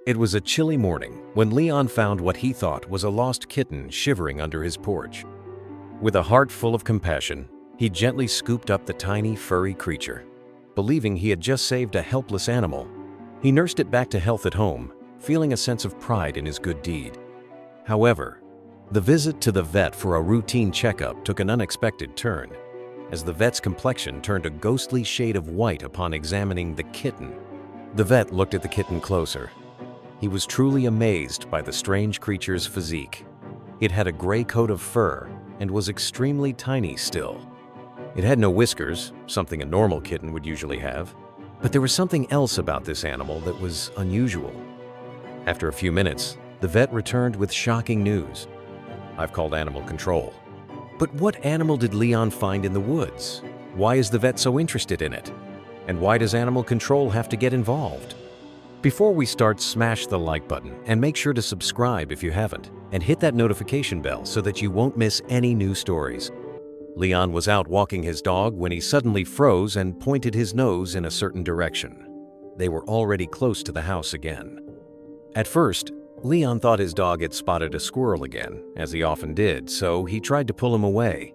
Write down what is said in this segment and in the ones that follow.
It was a chilly morning when Leon found what he thought was a lost kitten shivering under his porch. With a heart full of compassion, he gently scooped up the tiny, furry creature. Believing he had just saved a helpless animal, he nursed it back to health at home, feeling a sense of pride in his good deed. However, the visit to the vet for a routine checkup took an unexpected turn, as the vet's complexion turned a ghostly shade of white upon examining the kitten. The vet looked at the kitten closer. He was truly amazed by the strange creature's physique. It had a gray coat of fur and was extremely tiny still. It had no whiskers, something a normal kitten would usually have, but there was something else about this animal that was unusual. After a few minutes, the vet returned with shocking news. "I've called animal control." But what animal did Leon find in the woods? Why is the vet so interested in it? And why does animal control have to get involved? Before we start, smash the like button and make sure to subscribe if you haven't, and hit that notification bell so that you won't miss any new stories. Leon was out walking his dog when he suddenly froze and pointed his nose in a certain direction. They were already close to the house again. At first, Leon thought his dog had spotted a squirrel again, as he often did, so he tried to pull him away.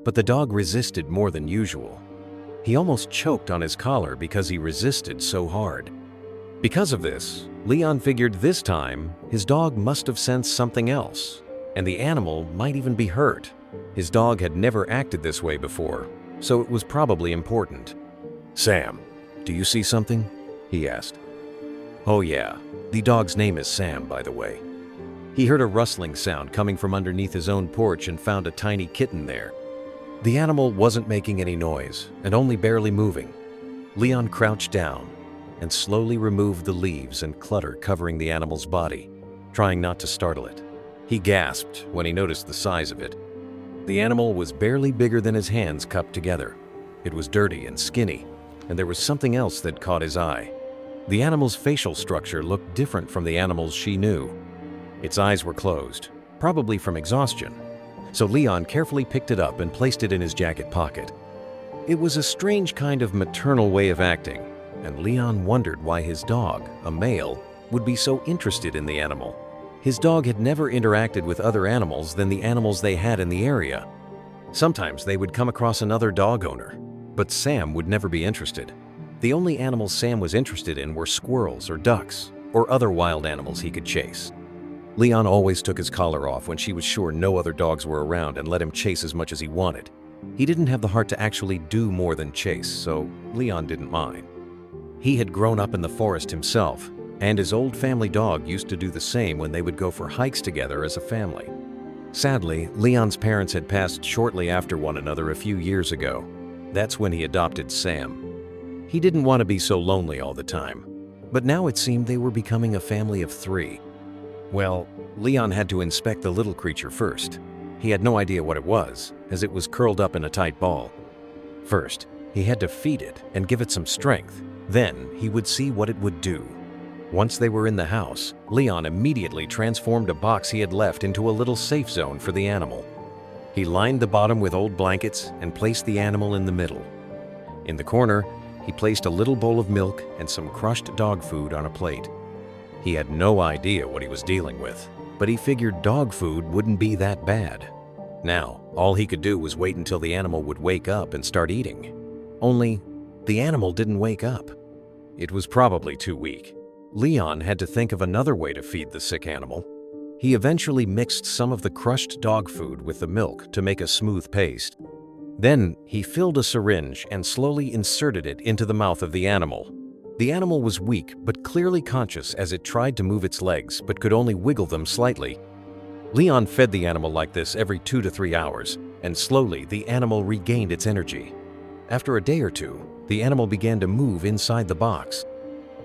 But the dog resisted more than usual. He almost choked on his collar because he resisted so hard. Because of this, Leon figured this time his dog must have sensed something else, and the animal might even be hurt. His dog had never acted this way before, so it was probably important. "Sam, do you see something?" he asked. "Oh yeah, the dog's name is Sam, by the way." He heard a rustling sound coming from underneath his own porch and found a tiny kitten there. The animal wasn't making any noise and only barely moving. Leon crouched down and slowly removed the leaves and clutter covering the animal's body, trying not to startle it. He gasped when he noticed the size of it. The animal was barely bigger than his hands cupped together. It was dirty and skinny, and there was something else that caught his eye. The animal's facial structure looked different from the animals she knew. Its eyes were closed, probably from exhaustion, so Leon carefully picked it up and placed it in his jacket pocket. It was a strange kind of maternal way of acting, and Leon wondered why his dog, a male, would be so interested in the animal. His dog had never interacted with other animals than the animals they had in the area. Sometimes they would come across another dog owner, but Sam would never be interested. The only animals Sam was interested in were squirrels or ducks, or other wild animals he could chase. Leon always took his collar off when she was sure no other dogs were around and let him chase as much as he wanted. He didn't have the heart to actually do more than chase, so Leon didn't mind. He had grown up in the forest himself, and his old family dog used to do the same when they would go for hikes together as a family. Sadly, Leon's parents had passed shortly after one another a few years ago. That's when he adopted Sam. He didn't want to be so lonely all the time, but now it seemed they were becoming a family of 3. Well, Leon had to inspect the little creature first. He had no idea what it was, as it was curled up in a tight ball. First, he had to feed it and give it some strength. Then he would see what it would do. Once they were in the house, Leon immediately transformed a box he had left into a little safe zone for the animal. He lined the bottom with old blankets and placed the animal in the middle. In the corner, he placed a little bowl of milk and some crushed dog food on a plate. He had no idea what he was dealing with, but he figured dog food wouldn't be that bad. Now, all he could do was wait until the animal would wake up and start eating. Only, the animal didn't wake up. It was probably too weak. Leon had to think of another way to feed the sick animal. He eventually mixed some of the crushed dog food with the milk to make a smooth paste. Then he filled a syringe and slowly inserted it into the mouth of the animal. The animal was weak but clearly conscious as it tried to move its legs but could only wiggle them slightly. Leon fed the animal like this every 2 to 3 hours, and slowly the animal regained its energy. After a day or two, the animal began to move inside the box.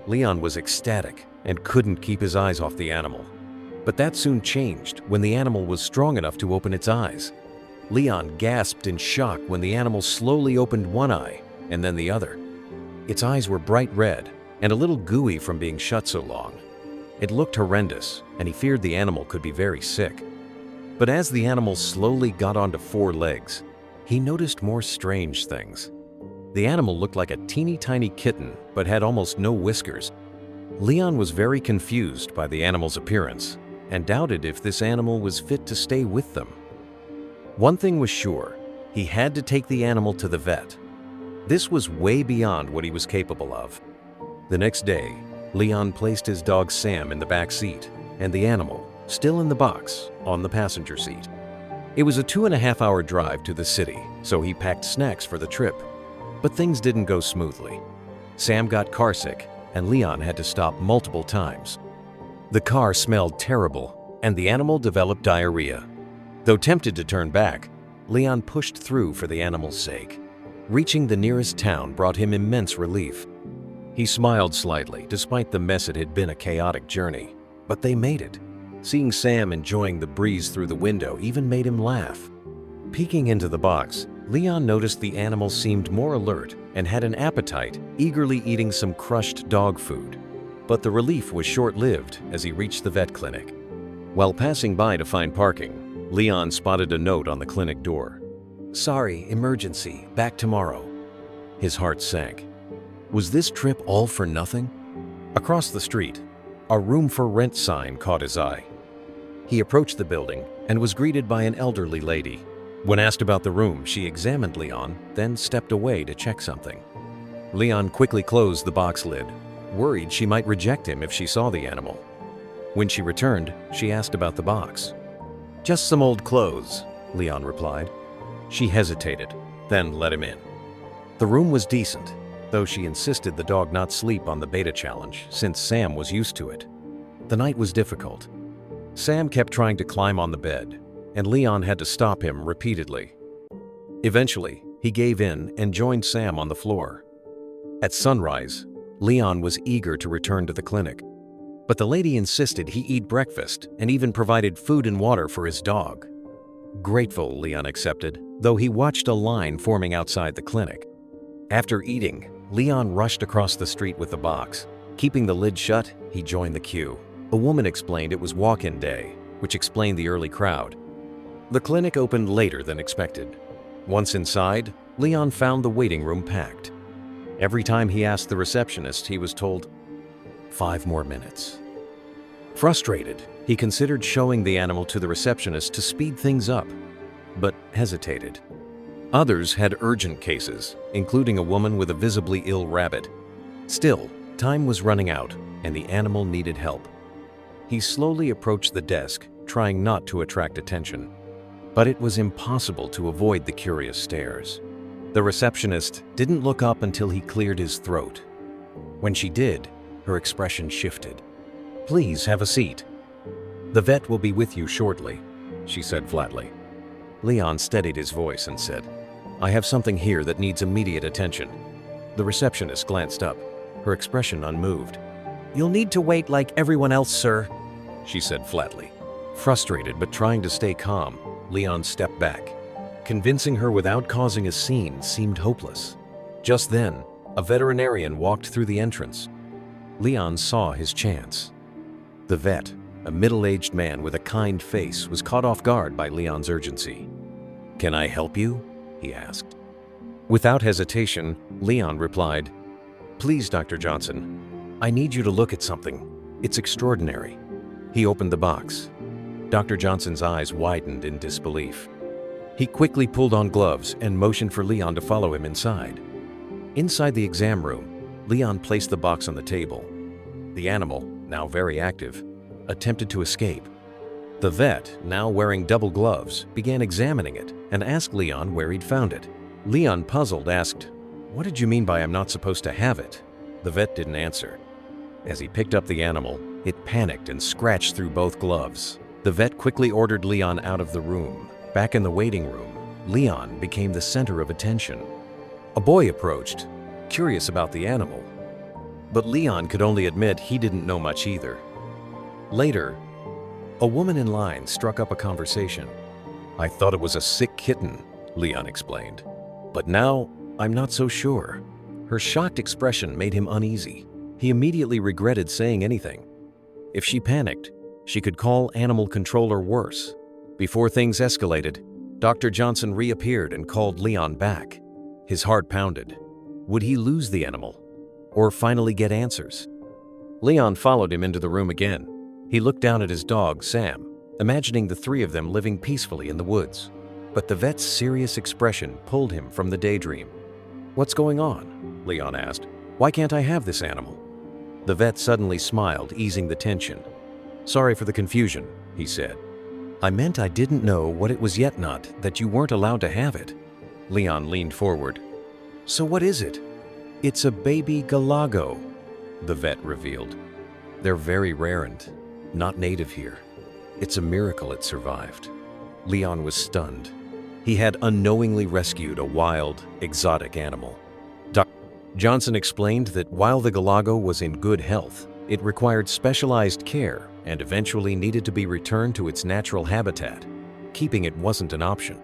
Leon was ecstatic and couldn't keep his eyes off the animal. But that soon changed when the animal was strong enough to open its eyes. Leon gasped in shock when the animal slowly opened one eye and then the other. Its eyes were bright red and a little gooey from being shut so long. It looked horrendous, and he feared the animal could be very sick. But as the animal slowly got onto 4 legs, he noticed more strange things. The animal looked like a teeny tiny kitten but had almost no whiskers. Leon was very confused by the animal's appearance and doubted if this animal was fit to stay with them. One thing was sure, he had to take the animal to the vet. This was way beyond what he was capable of. The next day, Leon placed his dog Sam in the back seat and the animal, still in the box, on the passenger seat. It was a 2.5-hour drive to the city, so he packed snacks for the trip. But things didn't go smoothly. Sam got carsick, and Leon had to stop multiple times. The car smelled terrible, and the animal developed diarrhea. Though tempted to turn back, Leon pushed through for the animal's sake. Reaching the nearest town brought him immense relief. He smiled slightly, despite the mess it had been a chaotic journey. But they made it. Seeing Sam enjoying the breeze through the window even made him laugh. Peeking into the box, Leon noticed the animal seemed more alert and had an appetite, eagerly eating some crushed dog food. But the relief was short-lived as he reached the vet clinic. While passing by to find parking, Leon spotted a note on the clinic door. "Sorry, emergency, back tomorrow." His heart sank. Was this trip all for nothing? Across the street, a room for rent sign caught his eye. He approached the building and was greeted by an elderly lady. When asked about the room, she examined Leon, then stepped away to check something. Leon quickly closed the box lid, worried she might reject him if she saw the animal. When she returned, she asked about the box. "Just some old clothes," Leon replied. She hesitated, then let him in. The room was decent, though she insisted the dog not sleep on the beta challenge since Sam was used to it. The night was difficult. Sam kept trying to climb on the bed, and Leon had to stop him repeatedly. Eventually, he gave in and joined Sam on the floor. At sunrise, Leon was eager to return to the clinic, but the lady insisted he eat breakfast and even provided food and water for his dog. Grateful, Leon accepted, though he watched a line forming outside the clinic. After eating, Leon rushed across the street with the box. Keeping the lid shut, he joined the queue. A woman explained it was walk-in day, which explained the early crowd. The clinic opened later than expected. Once inside, Leon found the waiting room packed. Every time he asked the receptionist, he was told, 5 more minutes. Frustrated, he considered showing the animal to the receptionist to speed things up, but hesitated. Others had urgent cases, including a woman with a visibly ill rabbit. Still, time was running out, and the animal needed help. He slowly approached the desk, trying not to attract attention. But it was impossible to avoid the curious stares. The receptionist didn't look up until he cleared his throat. When she did, her expression shifted. "Please have a seat. The vet will be with you shortly," she said flatly. Leon steadied his voice and said, "I have something here that needs immediate attention." The receptionist glanced up, her expression unmoved. "You'll need to wait like everyone else, sir," she said flatly. Frustrated but trying to stay calm, Leon stepped back. Convincing her without causing a scene seemed hopeless. Just then, a veterinarian walked through the entrance. Leon saw his chance. The vet, a middle-aged man with a kind face, was caught off guard by Leon's urgency. "Can I help you?" he asked. Without hesitation, Leon replied, "Please, Dr. Johnson, I need you to look at something. It's extraordinary." He opened the box. Dr. Johnson's eyes widened in disbelief. He quickly pulled on gloves and motioned for Leon to follow him inside. Inside the exam room, Leon placed the box on the table. The animal, now very active, attempted to escape. The vet, now wearing double gloves, began examining it and asked Leon where he'd found it. Leon, puzzled, asked, "What did you mean by I'm not supposed to have it?" The vet didn't answer. As he picked up the animal, it panicked and scratched through both gloves. The vet quickly ordered Leon out of the room. Back in the waiting room, Leon became the center of attention. A boy approached, curious about the animal. But Leon could only admit he didn't know much either. Later, a woman in line struck up a conversation. "I thought it was a sick kitten," Leon explained. "But now, I'm not so sure." Her shocked expression made him uneasy. He immediately regretted saying anything. If she panicked, she could call animal control or worse. Before things escalated, Dr. Johnson reappeared and called Leon back. His heart pounded. Would he lose the animal? Or finally get answers? Leon followed him into the room again. He looked down at his dog, Sam, imagining the three of them living peacefully in the woods. But the vet's serious expression pulled him from the daydream. "What's going on?" Leon asked. "Why can't I have this animal?" The vet suddenly smiled, easing the tension. "Sorry for the confusion," he said. "I meant I didn't know what it was yet, not that you weren't allowed to have it." Leon leaned forward. "So what is it?" "It's a baby galago," the vet revealed. "They're very rare and not native here. It's a miracle it survived." Leon was stunned. He had unknowingly rescued a wild, exotic animal. Dr. Johnson explained that while the galago was in good health, it required specialized care and eventually needed to be returned to its natural habitat. Keeping it wasn't an option.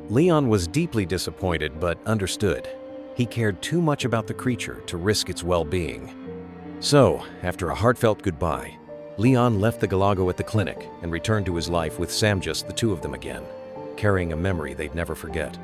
Leon was deeply disappointed but understood. He cared too much about the creature to risk its well-being. So, after a heartfelt goodbye, Leon left the galago at the clinic and returned to his life with Sam, just the two of them again, carrying a memory they'd never forget.